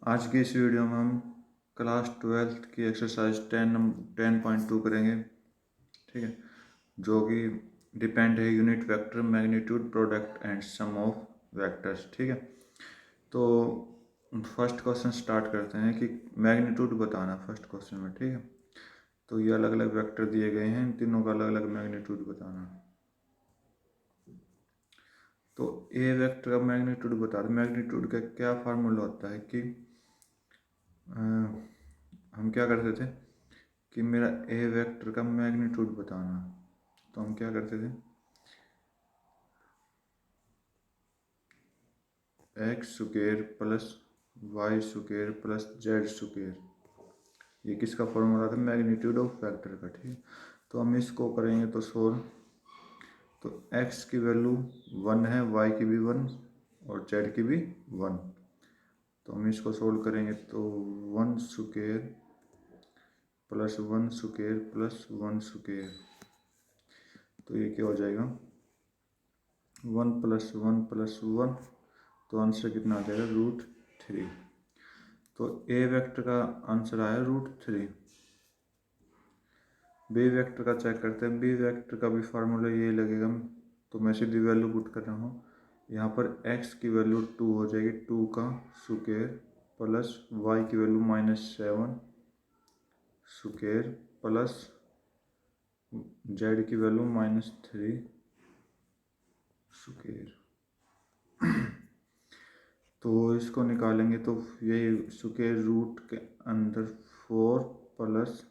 आज की इस वीडियो में हम क्लास 12th की एक्सरसाइज 10.2 करेंगे। ठीक है, जो कि डिपेंड है unit vector magnitude product and sum of vectors. ठीक है, तो फर्स्ट क्वेश्चन स्टार्ट करते हैं कि मैग्नीट्यूड बताना फर्स्ट क्वेश्चन में। ठीक है, तो ये अलग अलग वेक्टर दिए गए हैं, इन तीनों का अलग अलग मैग्नीट्यूड बताना। तो ए वेक्टर का मैग्नीट्यूड बता दो। मैग्नीट्यूड का क्या फार्मूला होता है कि हम क्या करते थे कि मेरा ए वेक्टर का मैग्नीट्यूड बताना, तो हम क्या करते थे, x square plus y square plus z square. ये किसका फॉर्मूला था? मैग्नीट्यूड ऑफ वेक्टर का। ठीक है, तो हम इसको करेंगे तो सोल्व। तो एक्स की वैल्यू 1 है, वाई की भी 1 और जेड की भी 1। तो हम इसको सोल्व करेंगे तो 1 square plus 1 square plus 1 square, तो ये क्या हो जाएगा 1 प्लस 1 प्लस 1, तो आंसर कितना आ जाएगा √3। तो ए वेक्टर का आंसर आया √3। बी वेक्टर का चेक करते हैं। बी वेक्टर का भी फार्मूला ये लगेगा, तो मैं सीधी वैल्यू पुट कर रहा हूँ। यहाँ पर x की वैल्यू 2 हो जाएगी, 2 का स्क्वायर प्लस y की वैल्यू -7 स्क्वायर प्लस z की वैल्यू -3 स्क्वायर। तो इसको निकालेंगे तो यही स्क्वायर रूट के अंदर 4 प्लस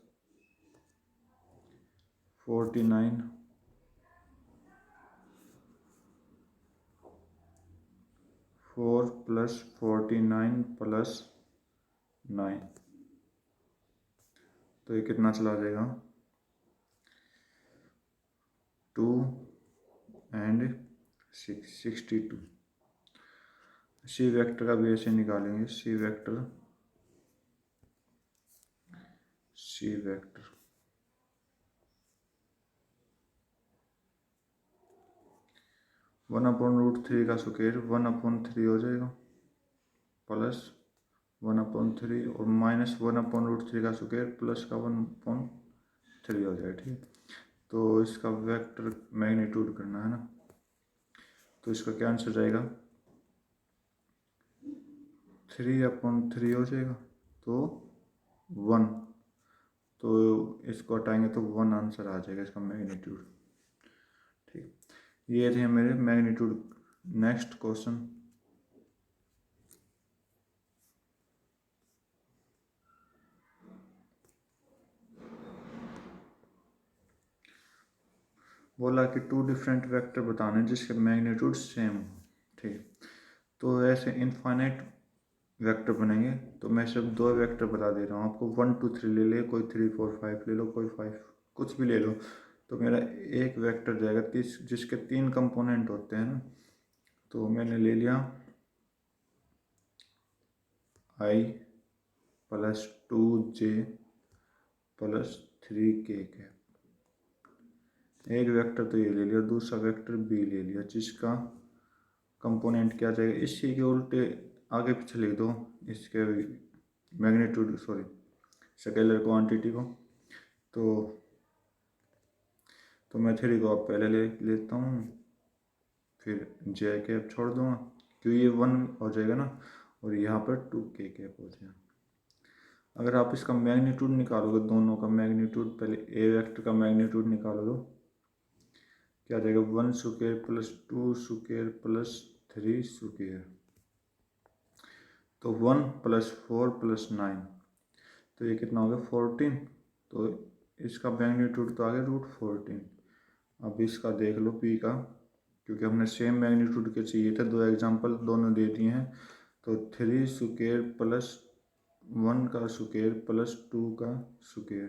49 4 प्लस 49 प्लस 9, तो ये कितना चला जाएगा 2 एंड 62। सी वेक्टर का भी ऐसे निकालेंगे। सी वेक्टर 1/√3 का स्क्वायर 1/3 हो जाएगा प्लस 1/3 और -1/√3 का स्क्वायर प्लस का 1/3 हो जाएगा। ठीक, तो इसका वेक्टर मैग्नीट्यूड करना है ना, तो इसका क्या आंसर जाएगा 3/3 हो जाएगा, तो 1, तो इसको हटाएंगे तो 1 आंसर आ जाएगा इसका मैग्नीट्यूड। ठीक, ये थे मेरे मैग्नीट्यूड। नेक्स्ट क्वेश्चन, बोला कि 2 डिफरेंट वेक्टर बताने जिसके मैग्नीट्यूड सेम हो। ठीक, तो ऐसे इनफाइनाइट वेक्टर बनेंगे। तो मैं सिर्फ 2 वेक्टर बता दे रहा हूँ आपको, 1 2 3 ले ले, कोई 3 4 5 ले लो, कोई 5 कुछ भी ले लो। तो मेरा एक वेक्टर जाएगा जिसके 3 कंपोनेंट होते हैं ना, तो मैंने ले लिया i plus 2j plus 3k है। एक वेक्टर तो ये ले लिया, दूसरा वेक्टर b ले लिया जिसका कंपोनेंट क्या जाएगा, इसी के उल्टे आगे पीछे लिख दो इसके मैग्नीट्यूड, सॉरी स्केलर क्वांटिटी को। तो मैं 3 को अब पहले ले लेता हूँ, फिर j कैप छोड़ दूँगा क्योंकि ये 1 हो जाएगा ना, और यहाँ पर 2k कैप हो जाएगा। अगर आप इसका मैग्नीट्यूड निकालोगे, दोनों का मैग्नीट्यूड, पहले ए वेक्टर का मैग्नीट्यूड निकालो तो क्या जाएगा 1 square plus 2 square plus 3 square, तो 1 प्लस 4 प्लस 9, तो ये कितना हो गया 14। तो इसका मैग्नीट्यूड तो आ गया √14। अब इसका देख लो पी का, क्योंकि हमने सेम मैग्नीट्यूड के चाहिए थे, 2 एग्जांपल दोनों दे दिए हैं। तो 3 स्क्वायर प्लस 1 का स्क्वायर प्लस 2 का स्क्वायर,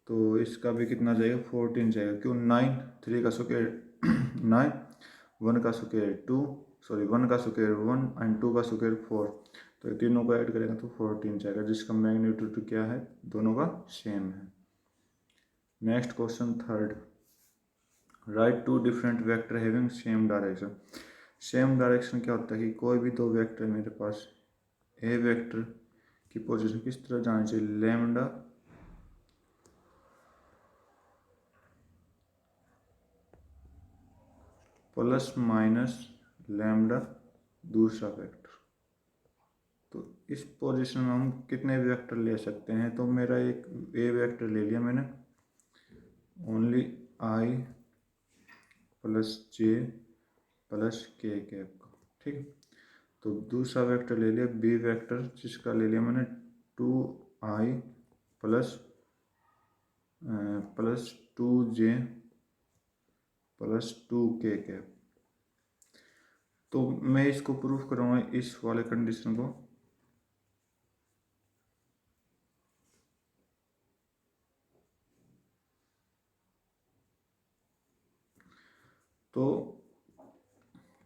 तो इसका भी कितना जाएगा 14 जाएगा। क्यों 9, 3 का स्क्वायर 9, 1 का स्क्वायर 2, सॉरी 1 का स्क्वायर 1 एंड 2 का स्क्वायर 4, तो तीनों को ऐड करेंगे तो 14 जाएगा, जिसका मैग्नीट्यूड क्या है, दोनों का सेम है। Next question third, right 2 different vector having same direction. Same direction क्या होता है कि कोई भी 2 वेक्टर मेरे पास ए वेक्टर की पोजीशन किस तरह जानी चाहिए, लैम्डा प्लस माइनस लैम्डा दूसरा वेक्टर। तो इस पोजीशन में हम कितने वेक्टर ले सकते हैं, तो मेरा एक ए वेक्टर ले लिया मैंने, only I plus J plus के कैप का, ठीक। तो दूसरा वेक्टर ले लिया बी वेक्टर, जिसका ले लिया मैंने 2i plus 2j plus 2k cap. तो मैं इसको प्रूफ करूँगा इस वाले कंडीशन को। तो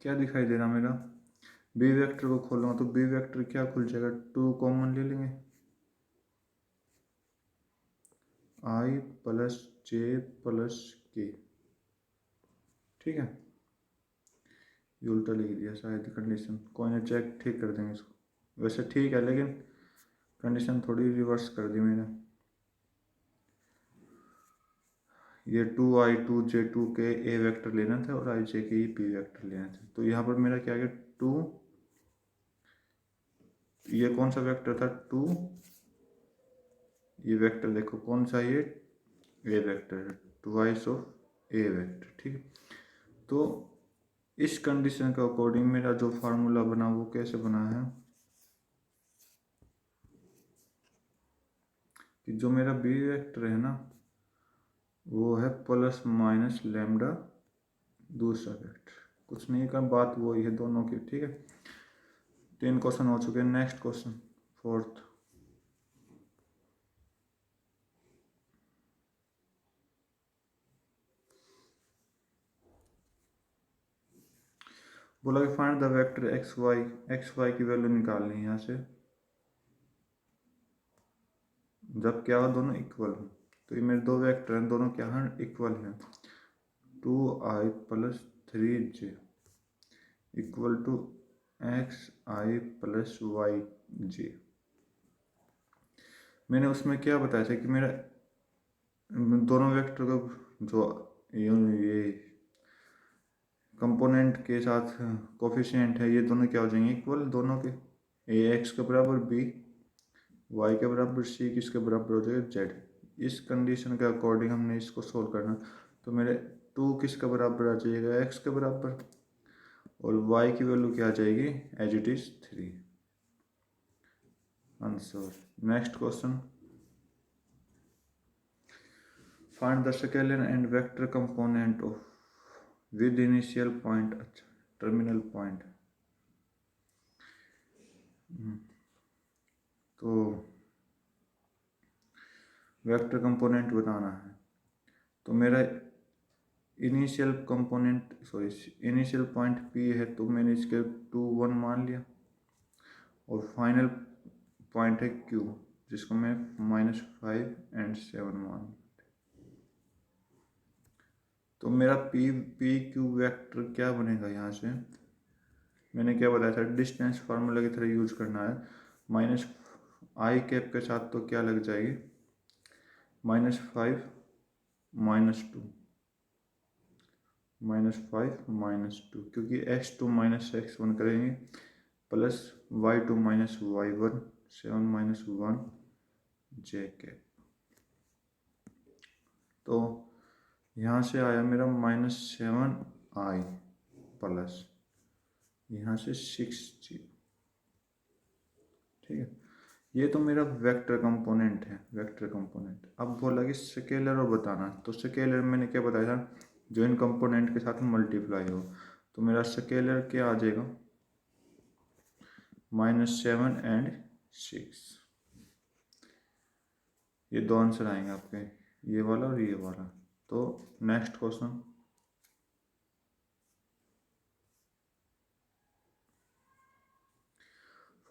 क्या दिखाई दे रहा मेरा, बी वेक्टर को खोलूँगा तो बी वेक्टर क्या खुल जाएगा, 2 कॉमन ले लेंगे, आई प्लस जे प्लस के, ठीक है। ये उल्टा लिख दिया शायद कंडीशन, कोई ना चेक ठीक कर देंगे इसको, वैसे ठीक है लेकिन कंडीशन थोड़ी रिवर्स कर दी मैंने। ये 2i 2j 2k ए वेक्टर लेना था और आई जे के ही पी वेक्टर लेना था। तो यहाँ पर मेरा क्या गया 2, ये कौन सा वेक्टर था 2, ये वेक्टर देखो कौन सा, ये ए वेक्टर है, ट्वाइस ऑफ ए वेक्टर, ठीक। तो इस कंडीशन के अकॉर्डिंग मेरा जो फार्मूला बना वो कैसे बना है कि जो मेरा बी वेक्टर है ना वो है प्लस माइनस लैम्डा दूसरा वेक्टर, कुछ नहीं का बात वही है दोनों की, ठीक है। 3 क्वेश्चन हो चुके हैं। नेक्स्ट क्वेश्चन 4th, बोला कि find the vector x y की वैल्यू निकालनी है यहाँ से जब क्या हो, दोनों इक्वल हो। तो ये मेरे दो वेक्टर हैं, दोनों क्या हैं, इक्वल हैं। 2i plus 3j equal to xi plus Y J. मैंने उसमें क्या बताया था कि मेरा दोनों वेक्टर का जो ये कंपोनेंट के साथ कोफिशिएंट है, ये दोनों क्या हो जाएंगे, इक्वल दोनों के। ए एक्स के बराबर बी, वाई के बराबर सी, किसके बराबर हो जाएगा, जेड। इस कंडीशन के अकॉर्डिंग हमने इसको सोल्व करना। तो मेरे 2 किसके बराबर आ जाएगा, एक्स के बराबर, और वाई की वैल्यू क्या आ जाएगी, as it is 3। Answer. Next question, find the scalar and vector component of with initial point, अच्छा टर्मिनल पॉइंट। तो वेक्टर कंपोनेंट बताना है। तो मेरा initial component initial point p है, तो मैंने इसके 2 1 मान लिया, और फाइनल पॉइंट है क्यू, जिसको मैं -5 और 7 मान। तो मेरा पी क्यू वेक्टर क्या बनेगा, यहाँ से मैंने क्या बताया था, डिस्टेंस फार्मूला की तरह यूज करना है। माइनस आई कैप के साथ तो क्या लग जाएगी, -5 -2 -5 -2, क्योंकि x2 -x1 करेंगे, plus y2 -y1 7 -1 j cap. तो यहाँ से आया मेरा -7i प्लस यहाँ से 6g, ठीक है। ये तो मेरा वेक्टर कंपोनेंट है, वेक्टर कंपोनेंट। अब बोला कि स्केलर और बताना, तो स्केलर मैंने क्या बताया था, जो इन कंपोनेंट के साथ मल्टीप्लाई हो। तो मेरा स्केलर क्या आ जाएगा, -7 और 6। ये दो आंसर आएंगे आपके, ये वाला और ये वाला। तो next question,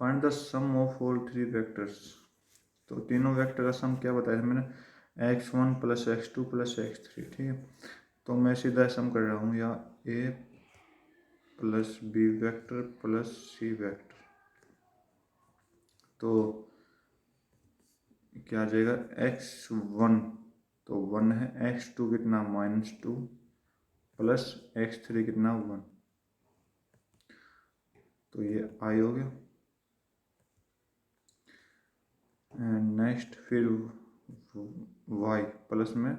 find the sum of all 3 vectors. तो तीनों वेक्टर का सम क्या बताया था मैंने, x1 plus x2 plus x3, ठीक है। तो मैं सीधा सम कर रहा हूँ, या a plus b vector plus c vector, तो क्या आ जाएगा x1 तो 1 है, x2 कितना -2 प्लस x3 कितना 1, तो ये i हो गया। एंड नेक्स्ट फिर y प्लस में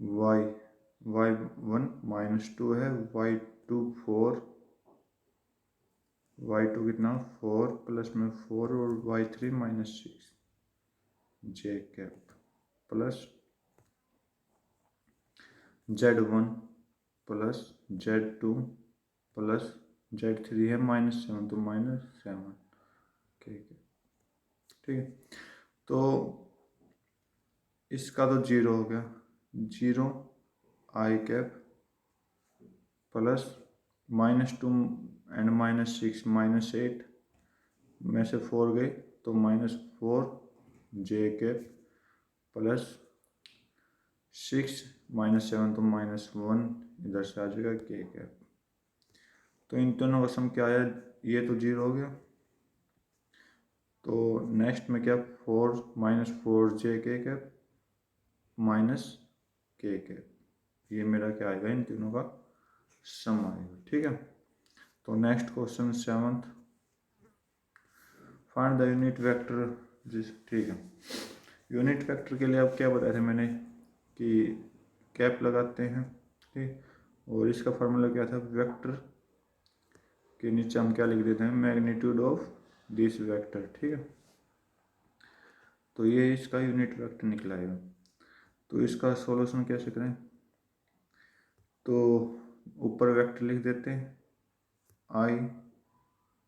y1 -2 है, y2 4, y2 कितना 4 प्लस में 4 और y3 -6 j cap plus z1 plus z2 plus z3 है -7 तो -7 ठीक है। ठीक है, तो इसका तो 0 हो गया, 0 i कैप प्लस -2 एंड -6 -8 में से 4 गए तो -4 j कैप प्लस 6 -7 तो -1 इधर से आ जाएगा k कैप। तो इन दोनों का सम क्या आया, ये तो 0 हो गया। तो नेक्स्ट में क्या 4 -4 j k cap minus k cap, ये मेरा क्या आएगा, इन तीनों का सम आएगा। ठीक है, तो next question 7th, find the unit vector जिस। ठीक है, यूनिट वेक्टर के लिए अब क्या बताया था मैंने कि कैप लगाते हैं। ठीक, और इसका फार्मूला क्या था, वेक्टर के नीचे हम क्या लिख देते हैं, मैग्नीट्यूड ऑफ दिस वेक्टर। ठीक है, तो ये इसका यूनिट वेक्टर निकलाएगा। तो इसका सॉल्यूशन कैसे करें, तो ऊपर वेक्टर लिख देते हैं i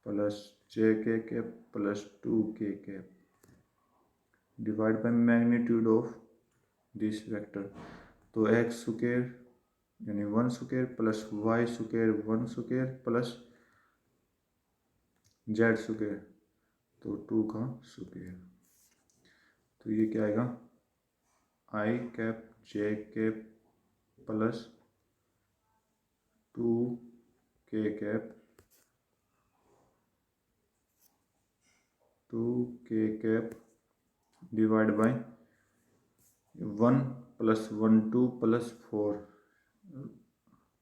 प्लस जे के कैप प्लस 2 के cap divide by magnitude of this vector. तो x स्क्वायर यानी 1 square plus y square 1 square plus z square तो 2 का स्क्वायर। तो ये क्या आएगा, i cap j cap plus 2 के कैप 2 के cap divide by 1 plus 1 2 plus 4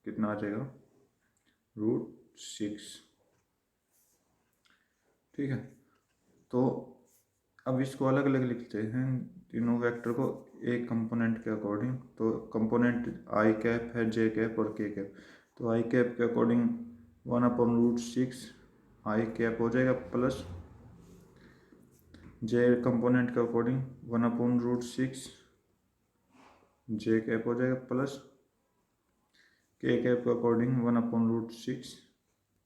कितना आ जाएगा, √6। ठीक है, तो अब इसको अलग अलग लिखते हैं तीनों वेक्टर को एक कंपोनेंट के अकॉर्डिंग। तो कंपोनेंट i कैप है, j कैप और k कैप। तो i कैप के अकॉर्डिंग 1/√6 i कैप हो जाएगा प्लस j कंपोनेंट के अकॉर्डिंग 1/√6 j कैप हो जाएगा प्लस k कैप के अकॉर्डिंग 1/√6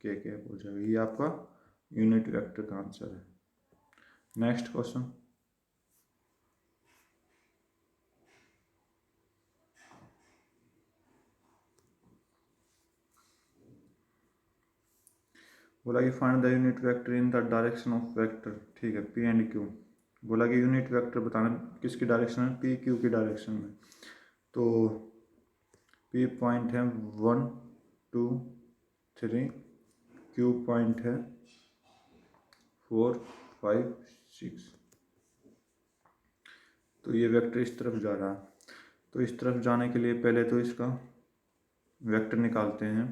k कैप हो जाएगा। ये आपका यूनिट वेक्टर का आंसर है। नेक्स्ट क्वेश्चन, बोला कि find the unit vector in the direction of vector. ठीक है, पी एंड क्यू। बोला कि यूनिट वेक्टर बताना किसकी डायरेक्शन में, पी क्यू की डायरेक्शन में। तो पी पॉइंट है 1 2 3, क्यू पॉइंट है 4 5 6। तो ये वेक्टर इस तरफ जा रहा है। तो इस तरफ जाने के लिए पहले तो इसका वेक्टर निकालते हैं।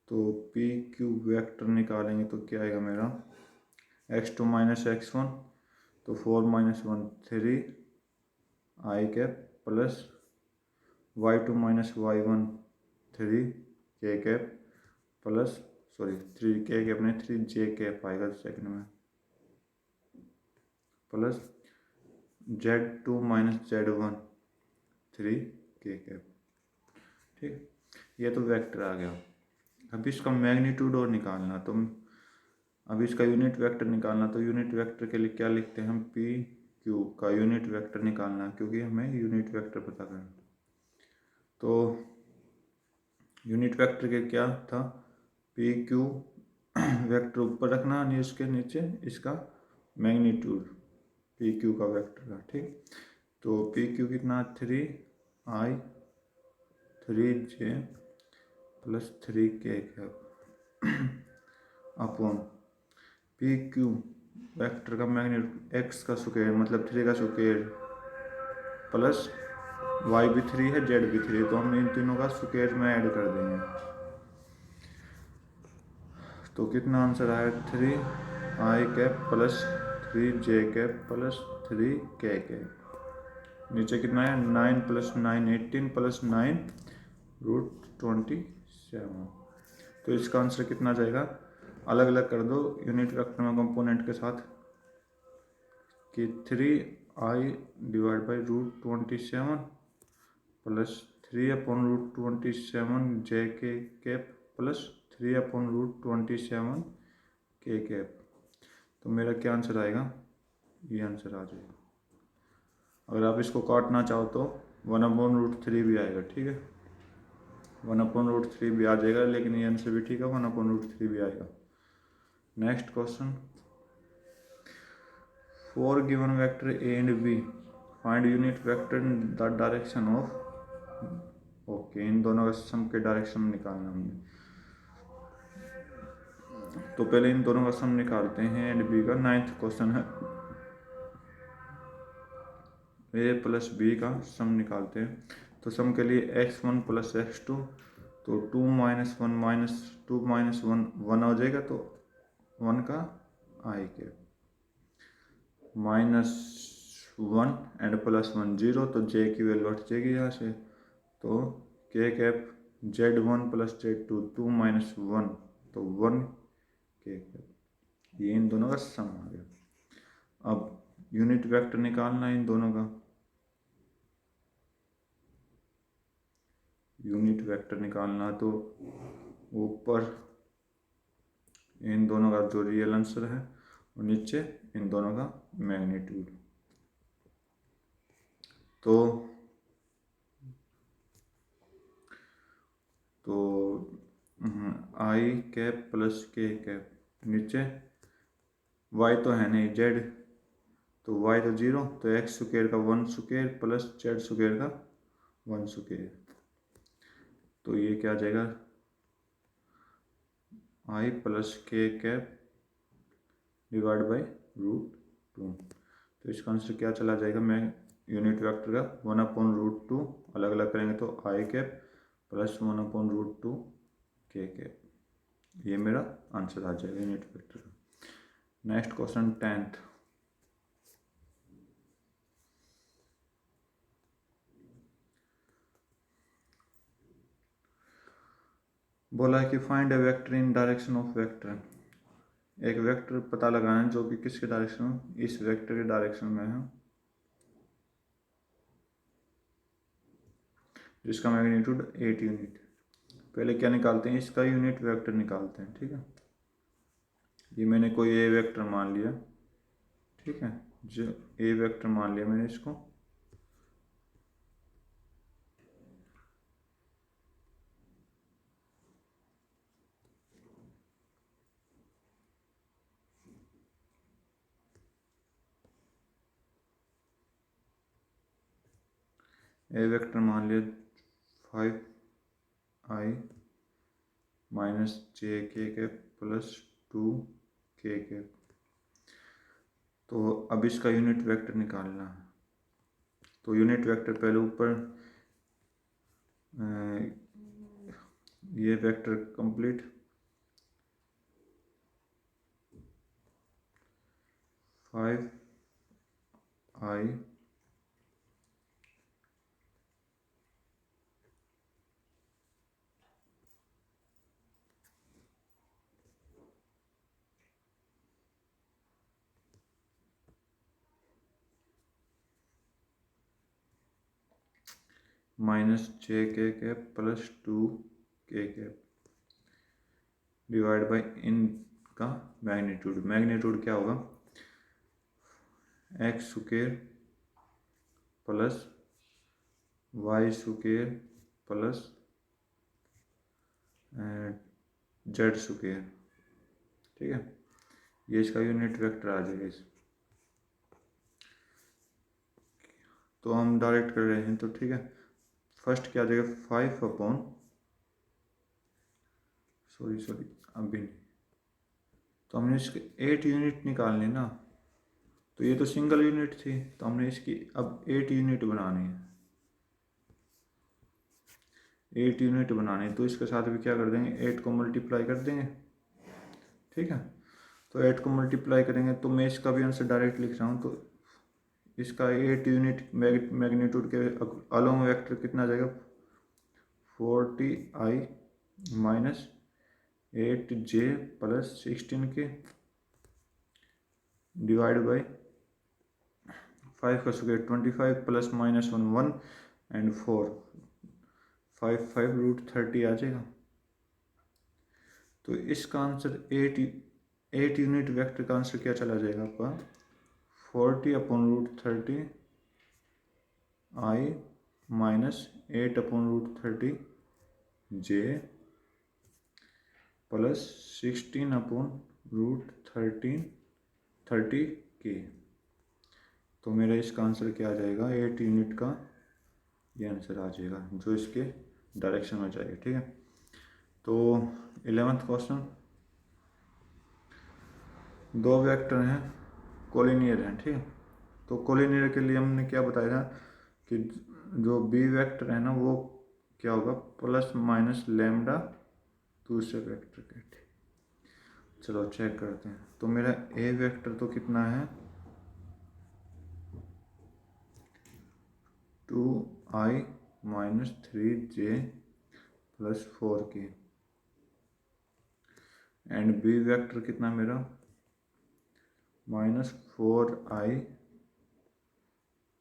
तो पी क्यू वेक्टर निकालेंगे तो क्या आएगा मेरा, x2 - x1 तो 4 - 1 3 i cap plus y2 - y1 3 k cap plus 3 k cap नहीं 3 j कैप आएगा सेकंड में plus z2 - z1 3 k cap. ठीक, ये तो वेक्टर आ गया। अब इसका मैग्नीट्यूड और निकालना, तो अब इसका यूनिट वेक्टर निकालना। तो यूनिट वेक्टर के लिए क्या लिखते हैं हम, पी क्यू का यूनिट वेक्टर निकालना, क्योंकि हमें यूनिट वेक्टर पता करना। तो यूनिट वेक्टर के क्या था, पी क्यू वेक्टर ऊपर रखना और इसके नीचे इसका मैग्नीट्यूड पी क्यू का वेक्टर का। ठीक, तो पी क्यू कितना 3i 3j plus 3k upon P Q vector का मैग्नीट्यूड एक्स का स्क्वायर मतलब 3 का स्क्वायर प्लस वाई भी 3 है जेड भी 3 है, तो हम इन तीनों का स्क्वायर में ऐड कर देंगे। तो कितना आंसर आया 3 आई कैप प्लस 3 जे कैप प्लस 3 के कैप। नीचे कितना है 9 प्लस 9 18 प्लस 9 रूट 27। तो इसका आंसर कितना जाएगा, अलग अलग कर दो यूनिट वेक्टर में कंपोनेंट के साथ कि 3 I divide by root 27 plus 3/रूट 27 जे के कैप प्लस 3/रूट 27 के कैप। तो मेरा क्या आंसर आएगा, ये आंसर आ जाएगा। अगर आप इसको काटना चाहो तो 1/√3 भी आएगा, ठीक है 1/√3 भी आ जाएगा, लेकिन ये आंसर भी ठीक है 1/√3 भी आएगा। Next question, for given vector A and B find unit vector in the direction of. Okay, इन दोनों का सम के डायरेक्शन में निकालना हमने, तो पहले इन दोनों का सम निकालते हैं एंड बी का। 9th क्वेश्चन है ए प्लस बी का सम निकालते हैं। तो सम के लिए x1 प्लस x2, तो 2 माइनस 1 माइनस 2 माइनस 1 1 हो जाएगा, तो 1 का आई के माइनस 1 एंड प्लस 1 0, तो जे की वैल्यू हट जाएगी यहाँ से, तो के cap z1 plus z2 2 minus 1, तो 1 के कैप। ये इन दोनों का सम आ गया। अब यूनिट वेक्टर निकालना है इन दोनों का। यूनिट वेक्टर निकालना तो ऊपर इन दोनों का जो रियल आंसर है और नीचे इन दोनों का मैग्नीट्यूड। तो आई कैप प्लस के कैप, नीचे वाई तो है नहीं जेड, तो वाई तो 0, तो एक्स स्क्वायर का 1 स्क्वायर प्लस जेड स्क्वायर का 1 स्क्वायर, तो ये क्या आ जाएगा आई प्लस के कैप डिवाइड बाई √2। तो इसका आंसर क्या चला जाएगा, मैं यूनिट वेक्टर का 1/√2 अलग अलग करेंगे तो आई कैप प्लस 1/√2 के कैप, ये मेरा आंसर आ जाएगा यूनिट वेक्टर का। नेक्स्ट क्वेश्चन 10th, बोला है कि find A vector in direction of vector. एक वेक्टर पता लगाना है जो कि किसके डायरेक्शन में, इस वेक्टर के डायरेक्शन में है, जिसका मैग्नीट्यूड 8 यूनिट। पहले क्या निकालते हैं, इसका यूनिट वेक्टर निकालते हैं, ठीक है। ये मैंने कोई ए वेक्टर मान लिया, ठीक है, जो ए वेक्टर मान लिया मैंने इसको। ए वेक्टर मान लिया 5i माइनस जे के कैप प्लस 2 के कैप। तो अब इसका यूनिट वेक्टर निकालना है, तो यूनिट वेक्टर पहले ऊपर ये वेक्टर कंप्लीट 5i माइनस जे के कैप प्लस 2 के कैप डिवाइड बाई इन का मैग्नीट्यूड। मैग्नीट्यूड क्या होगा, x square plus y square plus z square, ठीक है। ये इसका यूनिट वेक्टर आ जाएगा इस, तो हम डायरेक्ट कर रहे हैं तो ठीक है। फर्स्ट क्या आ जाएगा 5 अभी नहीं, तो हमने इसके 8 यूनिट निकालनी ना, तो ये तो सिंगल यूनिट थी, तो हमने इसकी अब 8 यूनिट बनानी है, 8 यूनिट बनानी है। तो इसके साथ भी क्या कर देंगे, 8 को मल्टीप्लाई कर देंगे, ठीक है। तो 8 को मल्टीप्लाई करेंगे तो मैं इसका भी आंसर डायरेक्ट लिख रहा हूँ। तो इसका 8 यूनिट मैग्नीट्यूड के अलोंग वेक्टर कितना आ जाएगा, 40i minus 8j plus 16k divide by 5 का square 25 plus minus 1 1 and 4 5 5 root 30 आ जाएगा। तो इसका आंसर 8 यूनिट वेक्टर का आंसर क्या चला जाएगा आपका, 40 upon root 30 i minus 8 upon root 30 j plus 16 upon root 30 k. तो मेरा इसका आंसर क्या आ जाएगा, 8 यूनिट का ये आंसर आ जाएगा जो इसके डायरेक्शन में जाएगा, ठीक है। तो 11th क्वेश्चन, दो वेक्टर हैं कोलिनियर हैं, ठीक है। तो कोलिनियर के लिए हमने क्या बताया था कि जो बी वेक्टर है ना वो क्या होगा, प्लस माइनस लैम्डा दूसरे वेक्टर के, ठीक। चलो चेक करते हैं। तो मेरा ए वेक्टर तो कितना है, 2i minus 3j plus 4k and b vector कितना मेरा, minus 4i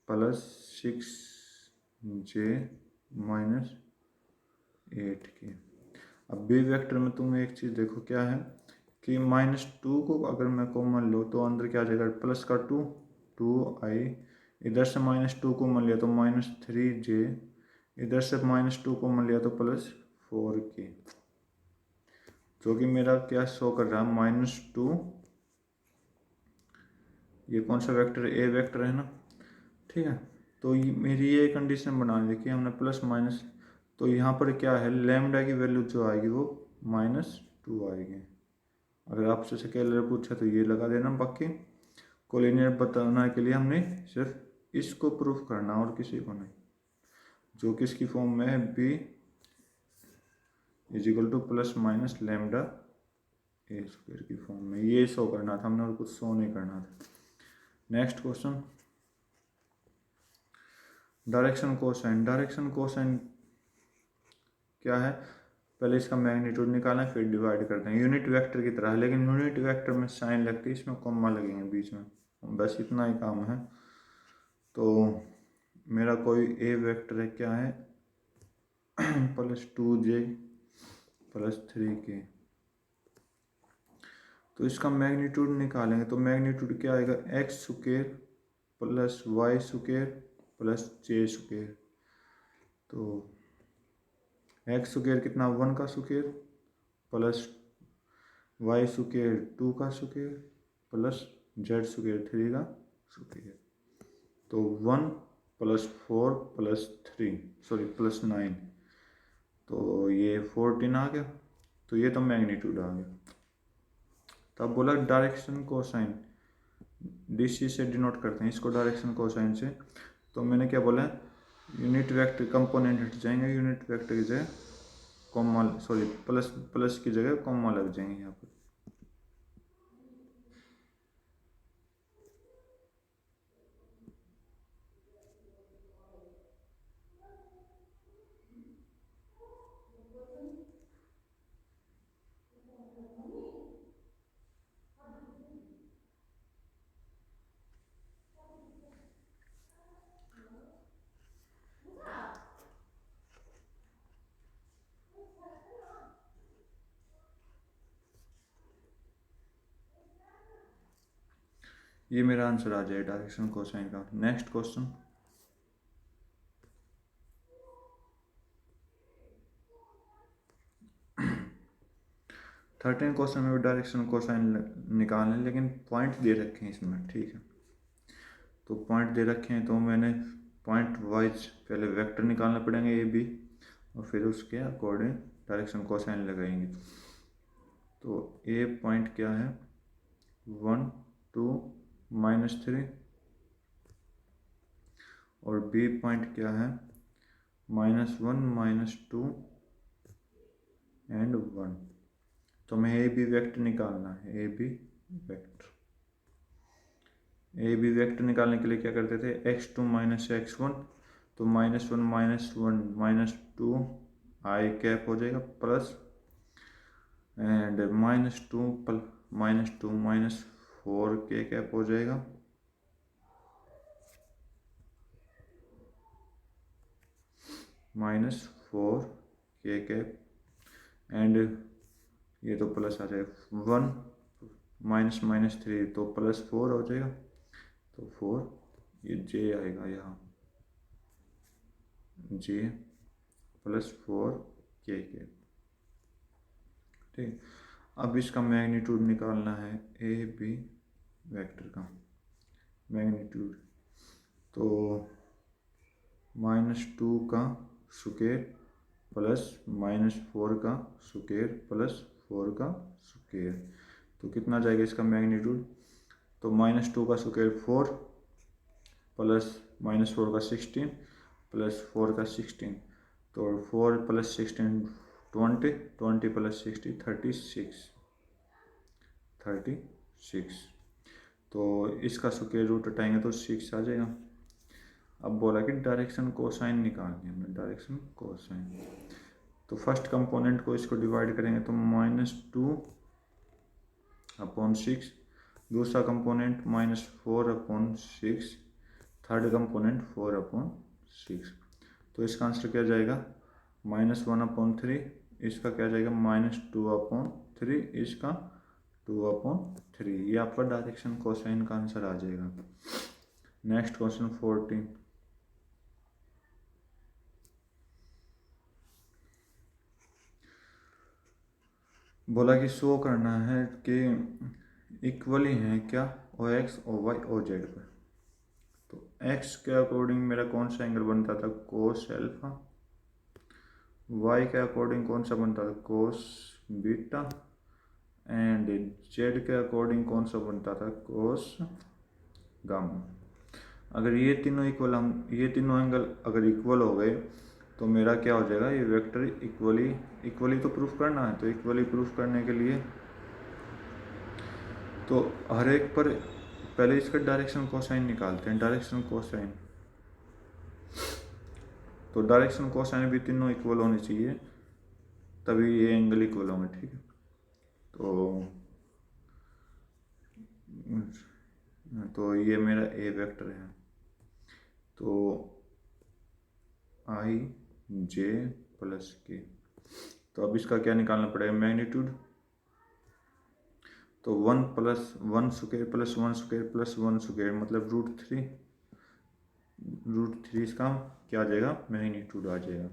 plus 6j minus 8k। अब बी वेक्टर में तुम एक चीज़ देखो क्या है कि -2 को अगर मैं कॉमन लो तो अंदर क्या आ जाएगा, प्लस का 2i, इधर से -2 को मान लिया तो -3j, इधर से -2 को मान लिया तो +4k, जो कि मेरा क्या शो कर रहा है, -2, ये कौन सा वेक्टर, ए वेक्टर है ना, ठीक है। तो मेरी ये कंडीशन बना ली कि हमने प्लस माइनस, तो यहाँ पर क्या है, लैम्डा की वैल्यू जो आएगी वो -2 आएगी। अगर आपसे स्केलर पूछा तो ये लगा देना। बाकी कोलिनियर बताने के लिए हमने सिर्फ इसको प्रूफ करना और किसी को नहीं, जो कि इसकी फॉर्म में है B is equal to plus minus lambda A square की फॉर्म में, ये शो करना था हमने और कुछ शो नहीं करना था। Next question, direction cosine. Direction cosine क्या है, पहले इसका मैग्नीट्यूड निकालना है फिर डिवाइड करते हैं, यूनिट वेक्टर की तरह है, लेकिन यूनिट वेक्टर में साइन लगती है, इसमें कॉमा लगेंगे बीच में, बस इतना ही काम है। तो मेरा कोई ए वेक्टर है, क्या है, +2j प्लस 3k। तो इसका मैग्नीट्यूड निकालेंगे तो मैग्नीट्यूड क्या आएगा, x square plus y square plus z square. तो एक्स स्क्वायर कितना, 1 का स्क्वायर प्लस वाई स्क्वायर 2 का स्क्वायर प्लस जेड स्क्वायर 3 का स्क्वायर। तो 1 प्लस 4 प्लस 3 सॉरी प्लस 9, तो ये 14 आ गया। तो ये तो मैग्नीट्यूड आ गया। तो अब बोला डायरेक्शन कोसाइन, डीसी से डिनोट करते हैं इसको डायरेक्शन कोसाइन से। तो मैंने क्या बोला, यूनिट वेक्टर कंपोनेंट हट जाएंगे, यूनिट वेक्टर की जगह कॉमा, सॉरी प्लस की जगह कॉमा लग जाएंगे यहाँ पर। ये मेरा आंसर आ जाए डायरेक्शन कोसाइन का। नेक्स्ट क्वेश्चन, थर्टीन क्वेश्चन में भी डायरेक्शन कोसाइन निकालना है, लेकिन पॉइंट दे रखे हैं इसमें, ठीक है। तो पॉइंट दे रखे हैं तो मैंने पॉइंट वाइज पहले वेक्टर निकालना पड़ेंगे ए बी, और फिर उसके अकॉर्डिंग डायरेक्शन कोसाइन लगाएंगे। तो ए पॉइंट क्या है, 1 2 -3 और बी पॉइंट क्या है -1 -2 एंड 1। तो हमें ए बी वेक्टर निकालना है। ए बी वेक्टर निकालने के लिए क्या करते थे, x2 - x1, तो -1 -2 आई कैप हो जाएगा प्लस एंड -2 -4 के कैप हो जाएगा -4 के कैप एंड ये तो प्लस आ जाएगा 1 -3 तो +4 हो जाएगा, तो 4 ये जे आएगा यहाँ जे +4 के कैप। ठीक, अब इसका मैग्नीट्यूड निकालना है ए बी वेक्टर का मैग्नीट्यूड। तो -2 का स्क्वायर प्लस -4 का स्क्वायर प्लस 4 का स्क्वायर, तो कितना जाएगा इसका मैग्नीट्यूड। तो -2 का स्क्वायर 4 प्लस -4 का 16 प्लस 4 का 16, तो 4 + 16 20 20 + 60 36। तो इसका स्क्वायर रूट हटाएंगे तो 6 आ जाएगा। अब बोला कि डायरेक्शन कोसाइन निकालनी है, हमें डायरेक्शन कोसाइन। तो फर्स्ट कंपोनेंट को इसको डिवाइड करेंगे तो -2/6, दूसरा कंपोनेंट -4/6, थर्ड कंपोनेंट 4/6। तो इसका आंसर क्या जाएगा -1/3, इसका क्या जाएगा -2/3, इसका 2/3। ये आपका डायरेक्शन कोसाइन का आंसर आ जाएगा। Next question 14। बोला कि शो करना है कि इक्वली हैं क्या OX OY OZ पर। तो x के अकॉर्डिंग मेरा कौन सा एंगल बनता था कोस अल्फा, y के अकॉर्डिंग कौन सा बनता था कोस बीटा एंड z के अकॉर्डिंग कौन सा बनता था कोस गामा। अगर ये तीनों एंगल अगर इक्वल हो गए तो मेरा क्या हो जाएगा, ये वेक्टर इक्वली तो प्रूफ करना है। तो इक्वली प्रूफ करने के लिए तो हर एक पर पहले इसका डायरेक्शन कोसाइन निकालते हैं। डायरेक्शन कोसाइन, तो डायरेक्शन कोसाइन भी तीनों इक्वल होने चाहिए तभी ये एंगल इक्वल होंगे। ठीक है, तो ये मेरा ए वेक्टर है, तो आई जे प्लस के। तो अब इसका क्या निकालना पड़ेगा मैग्नीट्यूड। तो 1 + 1 square plus 1 square plus 1 square मतलब √3 इसका क्या आ जाएगा मैग्नीट्यूड आ जाएगा।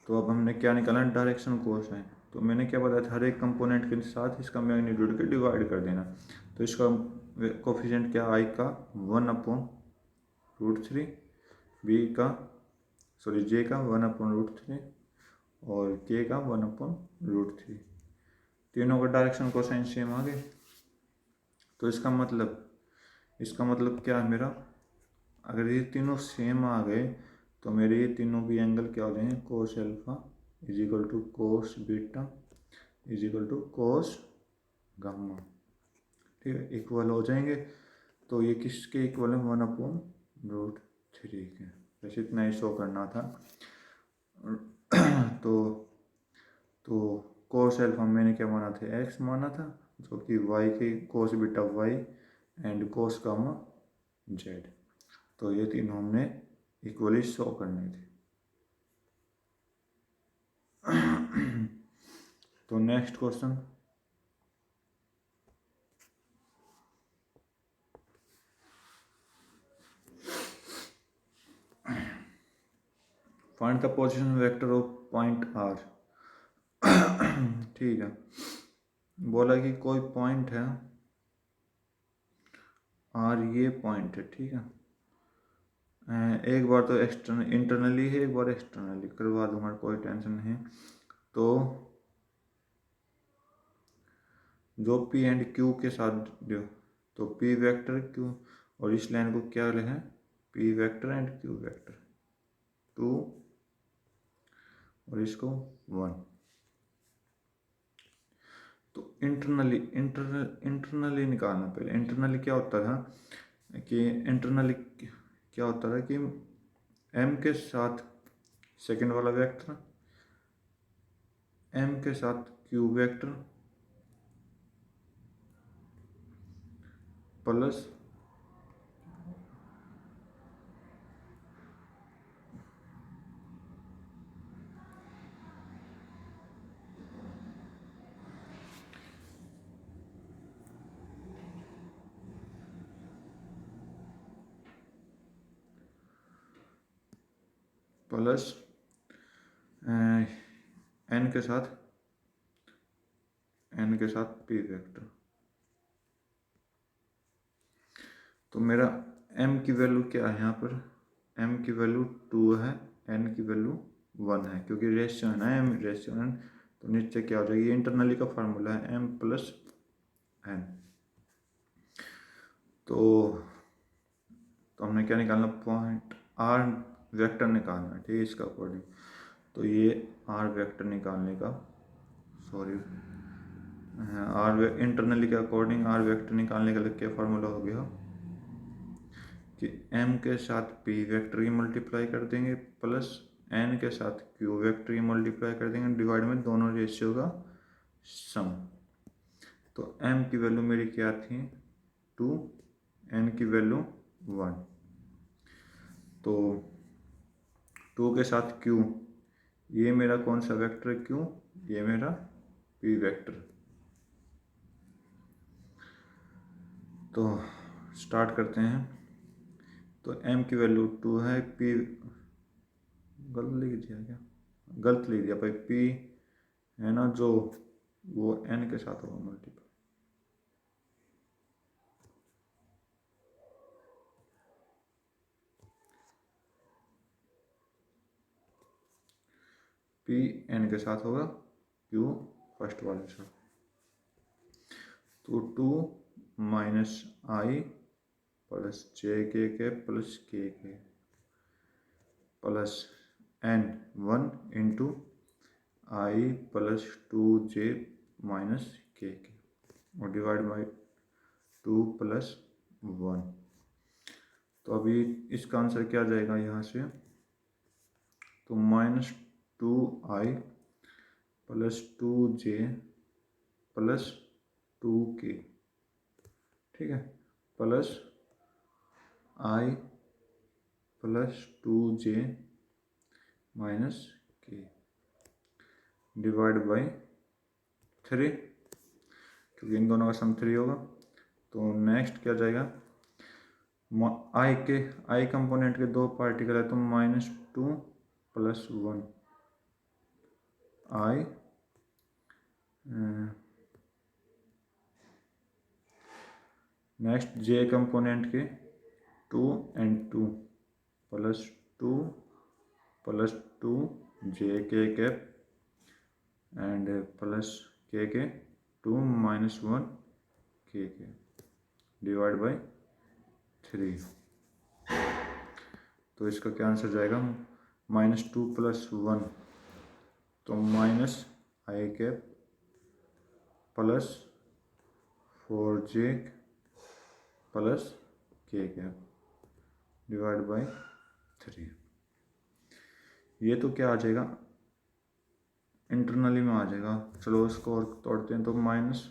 तो अब हमने क्या निकाला डायरेक्शन कोसाइन। तो मैंने क्या बताया था, हर एक कंपोनेंट के साथ इसका मैग्नीट्यूड के डिवाइड कर देना। तो इसका कोफिशिएंट क्या आई का 1/√3, बी का जे का 1/√3 और के का 1/√3। तीनों का डायरेक्शन कोसाइन सेम आ गए। तो इसका मतलब क्या है मेरा, अगर ये तीनों सेम आ गए तो मेरे ये तीनों भी एंगल क्या हो जाएंगे cos alpha = cos beta = cos gamma. ठीक है, इक्वल हो जाएंगे। तो ये किसके इक्वल है 1/√3 के। बस इतना ही शो करना था। तो कोस अल्फा मैंने क्या माना था x माना था, जो कि y के cos beta y and cos gamma z। तो ये तीनों हमने इक्वली शो करने थे। तो next question find the position vector of point r। ठीक है, बोला कि कोई पॉइंट है r, ये पॉइंट है। ठीक है, एक बार तो इंटरनली है, एक बार एक्सटर्नली करवा दूंगा, कोई टेंशन नहीं। तो जो पी एंड क्यू के साथ दो, तो पी वेक्टर क्यू, और इस लाइन को क्या लिखें, P vector and Q vector 2 और इसको 1। तो इंटरनली निकालना। पहले इंटरनली क्या होता था कि इंटरनली क्या होता था कि एम के साथ सेकंड वाला वेक्टर, एम के साथ q vector plus plus n के साथ पी वेक्टर। तो मेरा m की वैल्यू क्या है यहाँ पर, m की वैल्यू 2 है, n की वैल्यू 1 है, क्योंकि रेशियो है ना m रेशियो n। तो नीचे क्या हो जाएगी, इंटरनली का फार्मूला है m प्लस n। तो हमने क्या निकालना, पॉइंट r वेक्टर निकालना है, ठीक है, इसका अकॉर्डिंग। तो ये r वेक्टर निकालने का, सॉरी, r इंटरनली के अकॉर्डिंग r वेक्टर निकालने का क्या फार्मूला हो गया कि m के साथ p वेक्टर की मल्टीप्लाई कर देंगे प्लस n के साथ q वेक्टर की मल्टीप्लाई कर देंगे, डिवाइड में दोनों रेशियो का सम। तो m की वैल्यू मेरी क्या थी 2, n की वैल्यू 1। तो 2 के साथ q, ये मेरा कौन सा वेक्टर है, q, ये मेरा p वेक्टर। तो स्टार्ट करते हैं। तो m की वैल्यू 2 है, p गलत लिख दिया क्या, गलत लिख दिया भाई, p है ना जो, वो n के साथ होगा मल्टीपल। p n के साथ होगा, q फर्स्ट वाले साथ। तो 2 माइनस आई प्लस जे के प्लस के प्लस n 1 इंटू आई प्लस 2j माइनस के और डिवाइड बाई 2 प्लस 1। तो अभी इसका आंसर क्या आ जाएगा यहाँ से, तो minus 2i plus 2j plus 2k, ठीक है, plus i plus 2j minus k divide by 3, क्योंकि इन दोनों का सम 3 होगा। तो नेक्स्ट क्या जाएगा, आई कंपोनेंट के दो पार्टिकल है, तो माइनस 2 प्लस 1 आई नेक्स्ट जे कंपोनेंट के 2 एंड 2 प्लस 2 प्लस 2 जे के कैप एंड प्लस के 2 माइनस 1 के डिवाइड बाई 3। तो इसका क्या आंसर जाएगा, माइनस 2 प्लस 1, तो माइनस आई कैप प्लस 4j प्लस के कैप डिवाइड बाई 3। ये तो क्या आ जाएगा, इंटरनली में आ जाएगा। चलो इसको और तोड़ते हैं, तो माइनस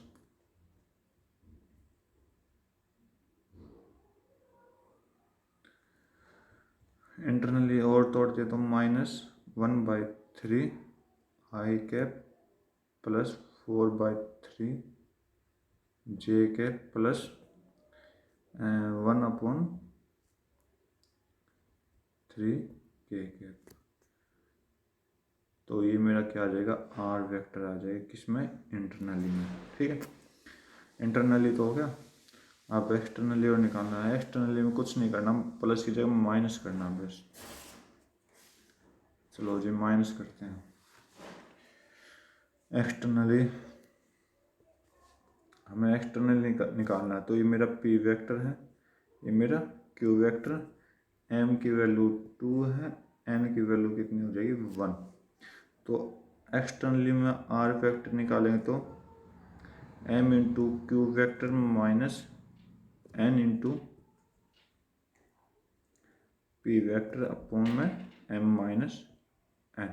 इंटरनली और तोड़ते हैं, तो माइनस 1/3 आई कैप प्लस 4/3 जे कैप प्लस 1/3 के कैप। तो ये मेरा क्या आ जाएगा, आर वेक्टर आ जाएगा, किसमें, इंटरनली में, ठीक है। इंटरनली तो हो गया, आप एक्सटर्नली और निकालना है। एक्सटर्नली में कुछ नहीं करना, प्लस की जगह माइनस करना बस। चलो जी माइनस करते हैं। एक्सटर्नली हमें एक्सटर्नल निकालना है। तो ये मेरा पी वेक्टर है, ये मेरा क्यू वेक्टर, एम की वैल्यू 2 है, एन की वैल्यू कितनी हो जाएगी 1। तो एक्सटर्नली में आर वेक्टर निकालेंगे तो m into q vector minus n into p vector upon में एम माइनस एन।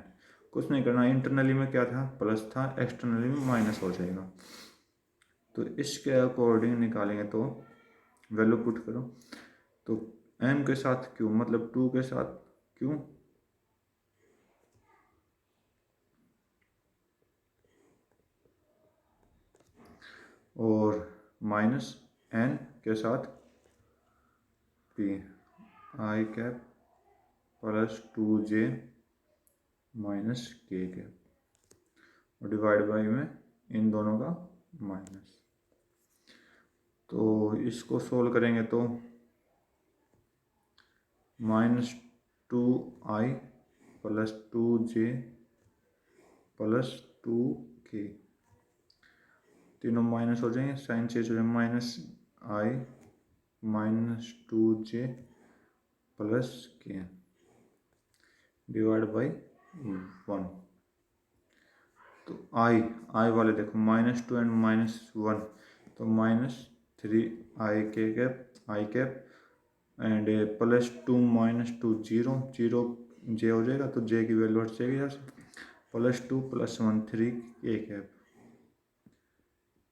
कुछ नहीं करना, इंटरनली में क्या था प्लस था, एक्सटर्नली में माइनस हो जाएगा। तो इसके अकॉर्डिंग निकालेंगे तो वैल्यू पुट करो, तो एम के साथ क्यू मतलब 2 के साथ क्यू और माइनस एन के साथ P I cap plus 2j minus के कैप और डिवाइड बाई में इन दोनों का माइनस। तो इसको सोल्व करेंगे तो -2i plus 2j plus 2k, तीनों माइनस हो जाएंगे, साइन चेंज हो जाएगा, -i -2j plus k divide by 1। तो आई वाले देखो -2 एंड -1, तो -3i k cap I cap and +2 -2 0 0 j हो जाएगा, तो j की वैल्यू हट जाएगी यहाँ से, +2 +1 3 k cap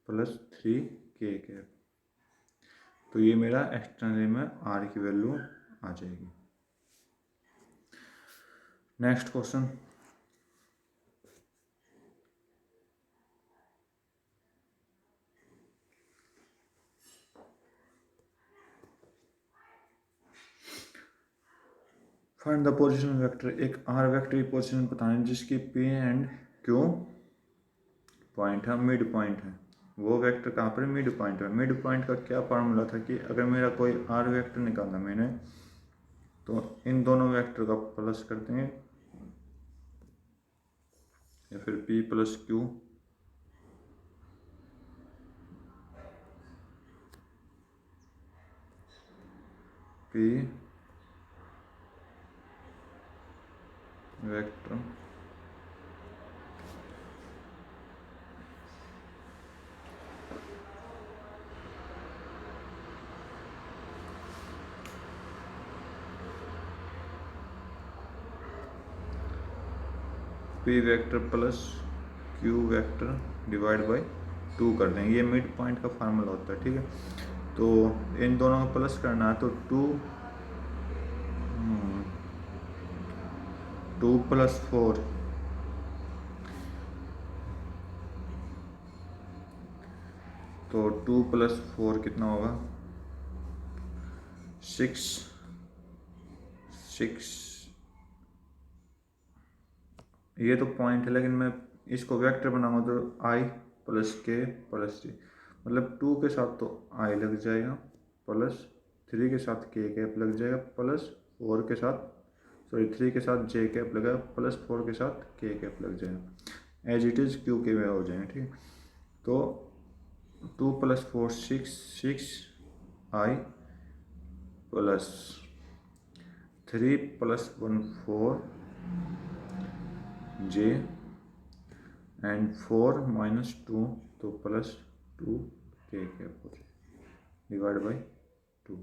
plus 3 k cap. तो ये मेरा एक्सटर्नल में r की वैल्यू आ जाएगी। Next question, find the position vector. एक आर वेक्टर की पोजीशन बतानी जिसकी पी एंड क्यू पॉइंट है, मिड पॉइंट है। वो वेक्टर कहाँ पर मिड पॉइंट है। मिड पॉइंट का क्या फॉर्मूला था कि अगर मेरा कोई आर वेक्टर निकालना मैंने, तो इन दोनों वेक्टर का प्लस कर देंगे या फिर P plus Q P vector P vector plus Q vector divide by 2 कर देंगे। ये मिड पॉइंट का फार्मूला होता है, ठीक है। तो इन दोनों का प्लस करना है, तो 2 + 4 तो 2 + 4 कितना होगा 6 6। ये तो पॉइंट है, लेकिन मैं इसको वेक्टर बनाऊंगा तो i plus k plus j, मतलब 2 के साथ तो i लग जाएगा, प्लस 3 के साथ k कैप लग जाएगा, प्लस 4 के साथ 3 के साथ j कैप लगेगा, प्लस 4 के साथ k कैप लग जाएगा, एज इट इज़ क्यू के में हो जाएंगे, ठीक। तो 2 + 4 6i प्लस 3 + 1 4 j एंड 4 - 2 तो +2 k कैप हो जाए डिवाइड बाई 2,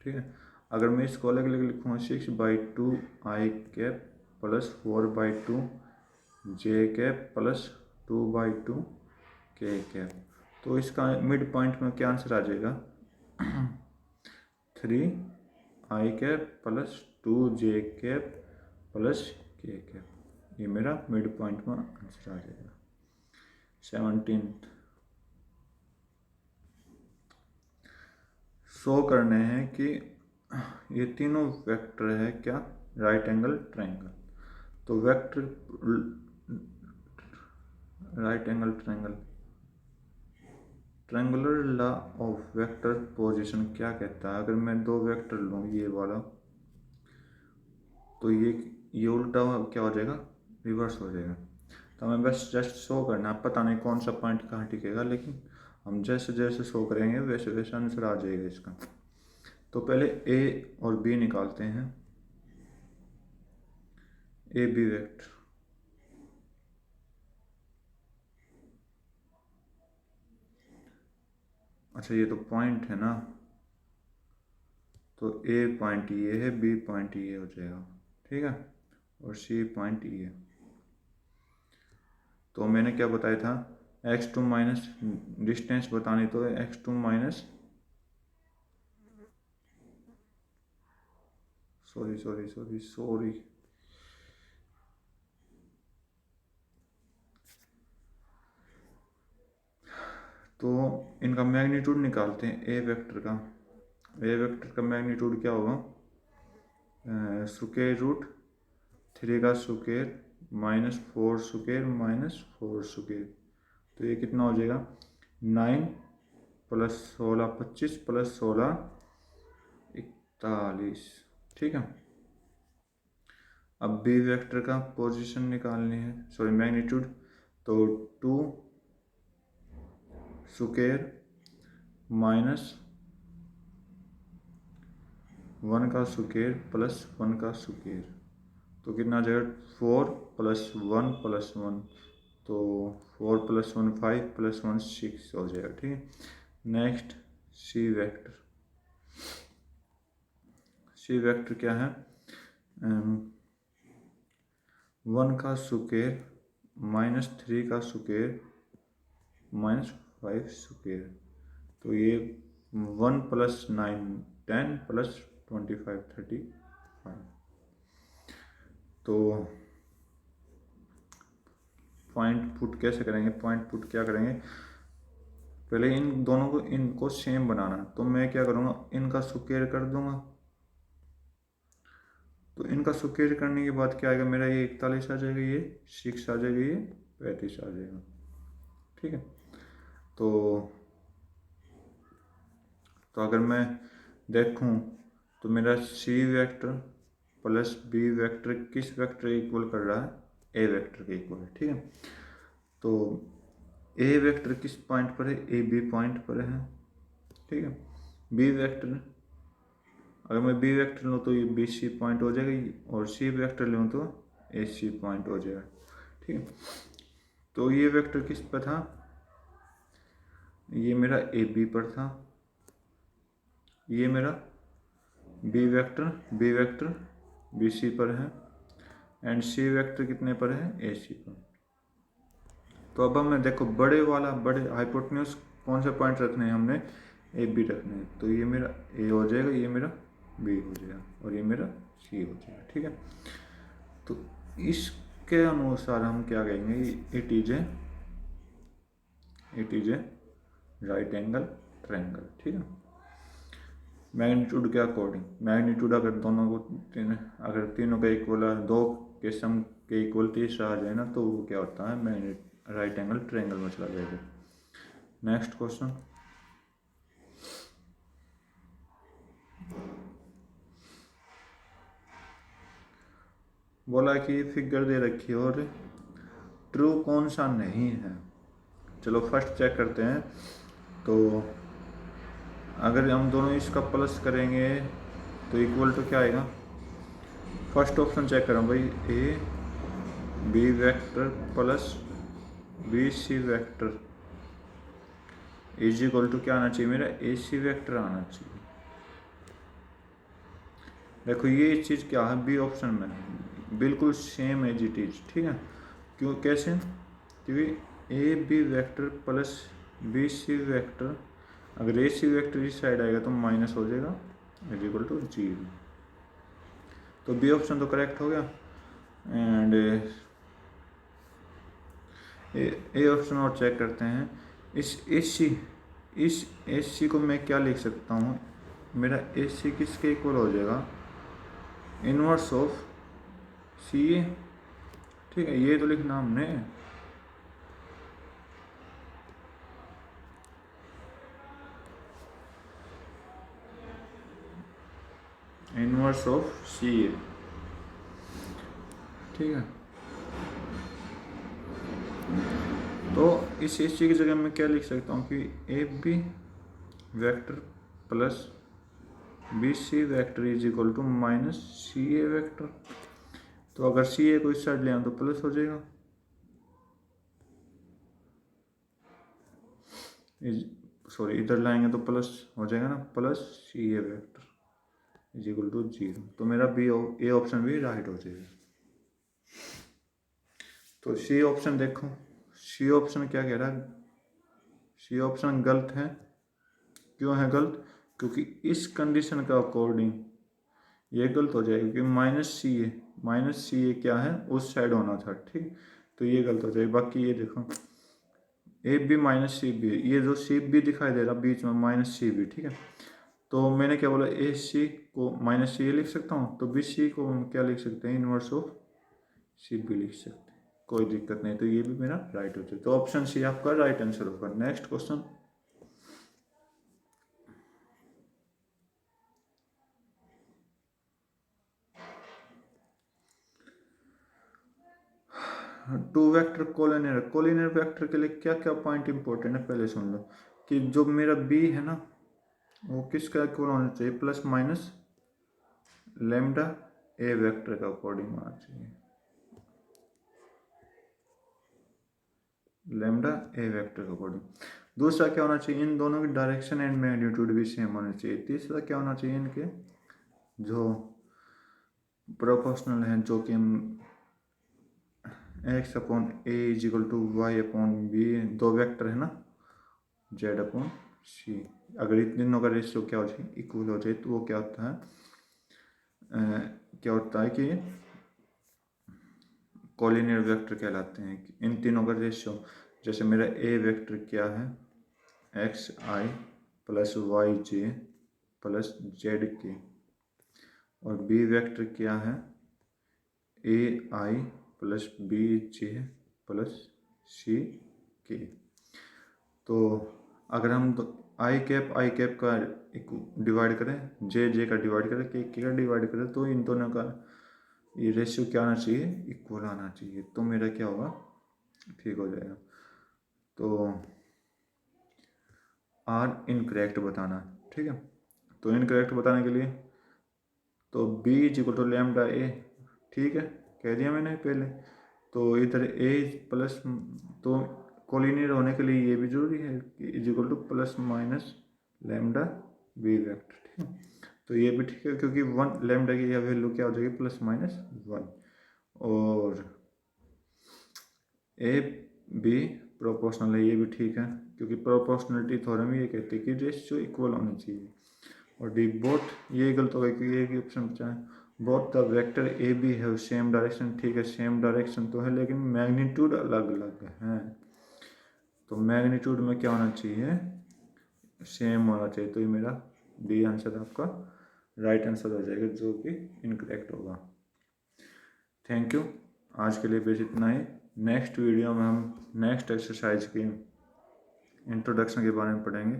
ठीक है। अगर मैं इसको अलग अलग लिखूँगा 6/2 i cap plus 4/2 j cap plus 2/2 k cap, तो इसका मिड पॉइंट में क्या आंसर आ जाएगा 3i cap plus 2j cap plus k cap. ये मेरा मिड पॉइंट में आंसर आ जाएगा। 17 शो करने हैं कि ये तीनों वेक्टर है क्या राइट एंगल ट्रायंगल। तो vector right angle triangle triangular law of vector position क्या कहता है। अगर मैं दो वेक्टर लूँ ये वाला, तो ये उल्टा क्या हो जाएगा रिवर्स हो जाएगा। तो हमें बस जस्ट शो करना है, पता नहीं कौन सा पॉइंट कहाँ टिकेगा, लेकिन हम जैसे जैसे शो करेंगे वैसे वैसे आंसर आ जाएगा इसका। तो पहले ए और बी निकालते हैं। ए बी वेक्टर, अच्छा ये तो पॉइंट है ना, तो ए पॉइंट ये है, बी पॉइंट ये हो जाएगा, ठीक है, और सी पॉइंट ये। तो मैंने क्या बताया था, x2 माइनस डिस्टेंस बतानी, तो x2 माइनस सॉरी तो इनका मैग्नीट्यूड निकालते हैं ए वेक्टर का। ए वेक्टर का मैग्नीट्यूड क्या होगा, स्क्वायर रूट 3 का square minus 4 square minus 4 square, तो ये कितना हो जाएगा 9 प्लस 16 25 प्लस 16 41, ठीक है। अब बी वेक्टर का पोजीशन निकालनी है, सॉरी मैग्नीट्यूड, तो 2 स्क्वायर माइनस 1 का स्क्वायर प्लस 1 का स्क्वायर, तो कितना आ जाएगा 4 प्लस 1 प्लस 1, तो 4 प्लस 1 5 प्लस 1 6 हो जाएगा, ठीक है। Next C vector, C vector क्या है, 1 का स्क्वायर माइनस 3 का स्क्वायर माइनस 5 स्क्वायर, तो ये 1 प्लस 9 10 प्लस 25 35। तो पॉइंट पुट कैसे करेंगे, पॉइंट पुट क्या करेंगे, पहले इन दोनों को इनको सेम बनाना, तो मैं क्या करूँगा इनका स्क्वायर कर दूंगा, तो इनका स्क्वायर करने के बाद क्या आएगा मेरा, ये 41 आ जाएगा, ये 6 आ जाएगा, ये 35 आ जाएगा, ठीक है। तो अगर मैं देखूं तो मेरा C vector plus b vector किस वेक्टर इक्वल कर रहा है, ए वेक्टर के इक्वल है, ठीक है। तो ए वेक्टर किस पॉइंट पर है, ए बी पॉइंट पर है, ठीक है। बी वेक्टर, अगर मैं बी वेक्टर लूँ तो ये बी सी पॉइंट हो जाएगा, और सी वेक्टर लूँ तो ए सी पॉइंट हो जाएगा, ठीक है। तो ये वेक्टर किस पर था, ये मेरा ए बी पर था, ये मेरा बी वेक्टर बी सी पर है, एंड सी वेक्टर कितने पर है, ए सी पर। तो अब हमें देखो बड़े हाइपोटेन्यूज कौन से पॉइंट रखने हैं, हमने ए बी रखने हैं, तो ये मेरा ए हो जाएगा, ये मेरा बी हो जाएगा, और ये मेरा सी हो जाएगा, ठीक है। तो इसके अनुसार हम क्या कहेंगे, it is a right angle triangle, ठीक है। मैग्नीट्यूड के अकॉर्डिंग, मैग्नीट्यूड अगर दोनों को अगर तीनों का इक्वल है, दो के सम के इक्वल तीसरा आ जाए ना, तो वो क्या होता है, राइट एंगल ट्रायंगल में चला जाएगा। नेक्स्ट क्वेश्चन, बोला कि फिगर दे रखी है और ट्रू कौन सा नहीं है। चलो फर्स्ट चेक करते हैं। तो अगर हम दोनों इसका प्लस करेंगे तो इक्वल टू क्या आएगा, फर्स्ट ऑप्शन चेक करें भाई, a b vector plus b c vector is equal to क्या आना चाहिए, मेरा ए सी वेक्टर आना चाहिए। देखो ये चीज़ क्या है, बी ऑप्शन में बिल्कुल सेम एज इट इज, ठीक है। क्यों, कैसे, क्योंकि a b vector plus b c vector, अगर ए सी वेक्टर इस साइड आएगा तो माइनस हो जाएगा, इज इक्वल टू 0। तो बी ऑप्शन तो करेक्ट हो गया। एंड ए ऑप्शन और चेक करते हैं। इस ए सी को मैं क्या लिख सकता हूँ, मेरा ए सी किसके इक्वल हो जाएगा, इनवर्स ऑफ सी ए, ठीक है। ये तो लिखना हमने, इनवर्स ऑफ सी ए, ठीक है। तो इस चीज़ की जगह मैं क्या लिख सकता हूँ कि a b vector plus b c vector is equal to minus c a vector. तो अगर सी ए को इस साइड ले आऊँ तो प्लस हो जाएगा, सॉरी इधर लाएंगे तो प्लस हो जाएगा ना, plus c a vector is equal to 0। तो मेरा बी ए ऑप्शन भी राइट हो जाएगा। तो सी ऑप्शन देखो, सी ऑप्शन क्या कह रहा है, सी ऑप्शन गलत है। क्यों है गलत? क्योंकि इस कंडीशन का अकॉर्डिंग ये गलत हो जाएगा, क्योंकि माइनस सी ए क्या है, उस साइड होना था, ठीक। तो ये गलत हो जाएगा। बाकी ये देखो a b minus c b, ये जो सी बी दिखाई दे रहा बीच में माइनस सी बी, ठीक है। तो मैंने क्या बोला, ए सी को माइनस सी ए लिख सकता हूँ, तो बी सी को हम क्या लिख सकते हैं, इनवर्स ऑफ सी बी लिख सकते हैं, कोई दिक्कत नहीं। तो ये भी मेरा राइट हो जाए। तो ऑप्शन सी आपका राइट आंसर होगा। Next question, two vector collinear, collinear vector के लिए क्या क्या पॉइंट इंपॉर्टेंट है पहले सुन लो। कि जो मेरा बी है ना, वो किसका इक्वल होना चाहिए, plus minus lambda A vector का अकॉर्डिंग होना चाहिए, लेमडा ए वेक्टर का अकॉर्डिंग। दूसरा क्या होना चाहिए, इन दोनों की डायरेक्शन एंड मैग्नीट्यूड भी सेम होनी चाहिए। तीसरा क्या होना चाहिए, इनके जो प्रोपोर्शनल हैं, जो कि x upon a is equal to y upon b, दो वेक्टर है ना, जेड अपॉन सी। अगर इन तीनों का रेशियो क्या हो जाए, इक्वल हो जाए, तो वो क्या होता है, क्या होता है कि कोलिनियर वेक्टर कहलाते हैं। इन तीनों का रेशियो, जैसे मेरा ए वेक्टर क्या है, एक्स आई प्लस वाई जे प्लस जेड के, और बी वेक्टर क्या है, ए आई प्लस बी जे प्लस सी के। तो अगर हम आई कैप का डिवाइड करें, जे का डिवाइड करें, के का डिवाइड करें, तो इन दोनों का ये रेशियो क्या आना चाहिए, इक्वल आना चाहिए। तो मेरा क्या होगा, ठीक हो जाएगा। तो आर इनकरेक्ट बताना, ठीक है। तो इनकरेक्ट बताने के लिए तो B is equal to lambda A, ठीक है, कह दिया मैंने पहले। तो इधर ए प्लस, तो कोलिनियर होने के लिए ये भी जरूरी है कि is equal to plus minus lambda b vector, ठीक है। तो ये भी ठीक है, क्योंकि 1 लैम्डा की यह वैल्यू क्या हो जाएगी, प्लस माइनस 1। और ए बी प्रोपोर्शनल है, ये भी ठीक है, क्योंकि प्रोपोर्शनलिटी थ्योरम ये कहती है कि रेशियो इक्वल होनी चाहिए। और डी बोथ, ये गलत हो गया क्योंकि एक ही ऑप्शन बचा है। Both the vector a b have same direction, ठीक है, सेम डायरेक्शन तो है, लेकिन मैग्नीट्यूड अलग अलग है। तो मैग्नीट्यूड में क्या होना चाहिए, सेम होना चाहिए। तो ये मेरा डी आंसर आपका राइट आंसर हो जाएगा, जो कि इनकरेक्ट होगा। थैंक यू, आज के लिए बस इतना ही। नेक्स्ट वीडियो में हम नेक्स्ट एक्सरसाइज की इंट्रोडक्शन के बारे में पढ़ेंगे।